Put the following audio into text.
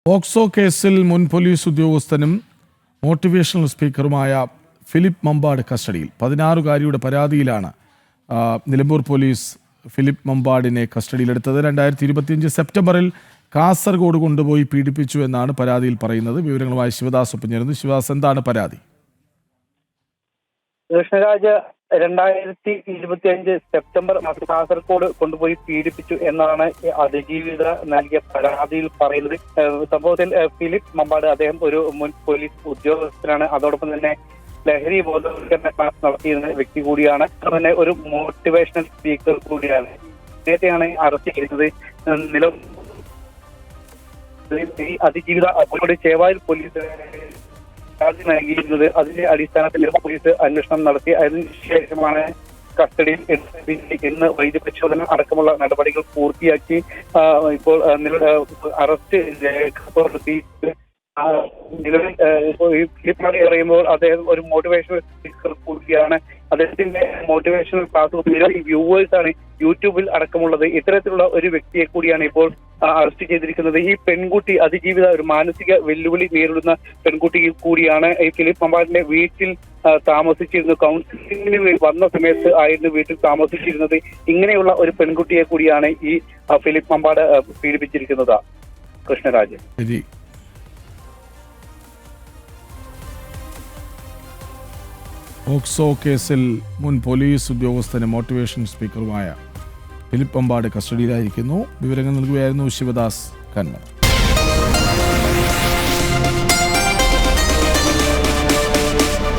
POCSO കേസിൽ മുൻ police ഉദ്യോഗസ്ഥനും motivational സ്പീക്കറുമായ Philip Mambad കസ്റ്റഡിയിൽ. 16-കാരിയുടെ പരാതിയിലാണ് നിലമ്പൂർ പോലീസ് ഫിലിപ്പ് മമ്പാടിനെ കസ്റ്റഡിയിലെടുത്തത്. 2025 സെപ്റ്റംബറിൽ കാസർഗോഡ് കൊണ്ടുപോയി പീഡിപ്പിച്ചു എന്നാണ് പരാതിയിൽ പറയുന്നത്. വിവരങ്ങളുമായി ശിവദാസ് ഒപ്പം ചേരുന്നു. ശിവദാസ്, എന്താണ് പരാതി? കൃഷ്ണരാജ് 2025 സെപ്റ്റംബർ മാസം കാസർഗോഡ് കൊണ്ടുപോയി പീഡിപ്പിച്ചു എന്നാണ് അതിജീവിത നൽകിയ പരാതിയിൽ പറയുന്നത്. സംഭവത്തിൽ ഫിലിപ്പ് മമ്പാട് അദ്ദേഹം ഒരു മുൻ പോലീസ് ഉദ്യോഗസ്ഥനാണ്. അതോടൊപ്പം തന്നെ ലഹരി ബോധവൽക്കരണ ക്ലാസ് നടത്തിയിരുന്ന വ്യക്തി കൂടിയാണ്. അതുപോലെ ഒരു മോട്ടിവേഷണൽ സ്പീക്കർ കൂടിയാണ്. നേരത്തെയാണ് അറസ്റ്റ് ചെയ്തത്. അതിജീവിത ചേവായൂർ പോലീസ് നൽകിയിരുന്നത്. അതിന്റെ അടിസ്ഥാനത്തിൽ പോലീസ് അന്വേഷണം നടത്തി. അതിനുശേഷമാണ് കസ്റ്റഡിയിൽ ഇന്ന് വൈദ്യപരിശോധന അടക്കമുള്ള നടപടികൾ പൂർത്തിയാക്കി ഇപ്പോൾ അറസ്റ്റ് രേഖപ്പെടുത്തി. നിലവിൽ ഫിലിപ്പ് പറയുമ്പോൾ അദ്ദേഹം ഒരു മോട്ടിവേഷണൽ സ്പീക്കർ കൂടിയാണ്. അദ്ദേഹത്തിന്റെ മോട്ടിവേഷണൽ ക്ലാസ് നിരവധി വ്യൂവേഴ്സ് ആണ് യൂട്യൂബിൽ അടക്കമുള്ളത്. ഇത്തരത്തിലുള്ള ഒരു വ്യക്തിയെ കൂടിയാണ് ഇപ്പോൾ അറസ്റ്റ് ചെയ്തിരിക്കുന്നത്. ഈ പെൺകുട്ടി അതിജീവിത ഒരു മാനസിക വെല്ലുവിളി നേരിടുന്ന പെൺകുട്ടി കൂടിയാണ്. ഈ ഫിലിപ്പ് മമ്പാടിന്റെ വീട്ടിൽ താമസിച്ചിരുന്നു. കൗൺസിലിംഗിന് വന്ന സമയത്ത് ആയിരുന്നു വീട്ടിൽ താമസിച്ചിരുന്നത്. ഇങ്ങനെയുള്ള ഒരു പെൺകുട്ടിയെ കൂടിയാണ് ഈ ഫിലിപ്പ് മമ്പാട് പീഡിപ്പിച്ചിരിക്കുന്നത്. കൃഷ്ണരാജ്. പോക്സോ കേസിൽ മുൻ പോലീസ് ഉദ്യോഗസ്ഥനും മോട്ടിവേഷൻ സ്പീക്കറുമായ ഫിലിപ്പ് മമ്പാട് കസ്റ്റഡിയിലായിരിക്കുന്നു. വിവരങ്ങൾ നൽകുകയായിരുന്നു ശിവദാസ് കന്മ.